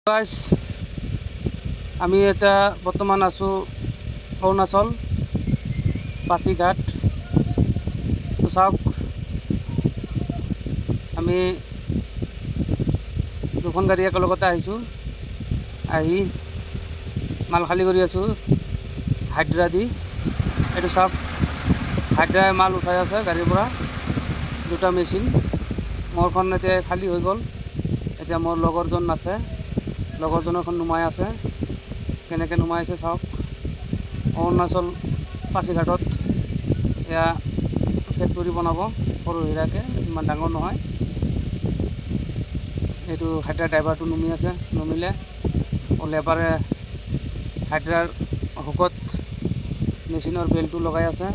guys আমি এটা বৰ্তমান আছো অৰুণাচল পাছিঘাট তো চাওক আমি দুখন গাড়ী একেলগতে আহিছোঁ আহি মাল খালী কৰি আছোঁ হাইড্ৰা দি এইটো চাওক হাইড্ৰাই মাল উঠাই আছে গাড়ীৰ পৰা দুটা মেচিন মোৰখন এতিয়া খালী হৈ গ'ল এতিয়া মোৰ লগৰজন আছে লগৰজনৰখন নুমাই আছে কেনেকৈ নুমাইছে চাওক অৰুণাচল পাছিঘাটত এয়া ফেক্টৰী বনাব সৰু হিৰাকে ইমান ডাঙৰ নহয় এইটো হাইড্ৰাৰ ড্ৰাইভাৰটো নুমি আছে নুমিলে লেবাৰে হাইড্ৰাৰ হুকত মেচিনৰ বেল্টটো লগাই আছে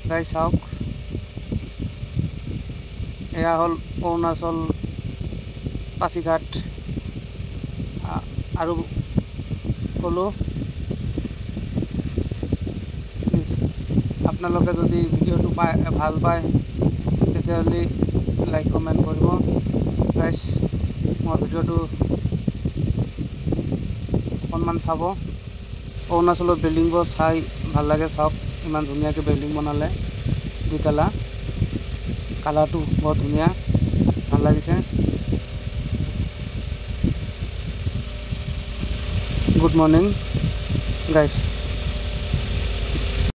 গাইজ চাওক এয়া হ'ল অৰুণাচল পাছিঘাট আৰু ক'লোঁ আপোনালোকে যদি ভিডিঅ'টো ভাল পায় তেতিয়াহ'লে লাইক কমেণ্ট কৰিব গাইজ মই ভিডিঅ'টো অকণমান চাব অৰুণাচলৰ বিল্ডিংবোৰ চাই ভাল লাগে চাওক ইমান ধুনীয়াকৈ বিল্ডিং বনালে দুইতলা কালাৰটো বৰ ধুনীয়া ভাল লাগিছে গুড মৰ্নিং গাইজ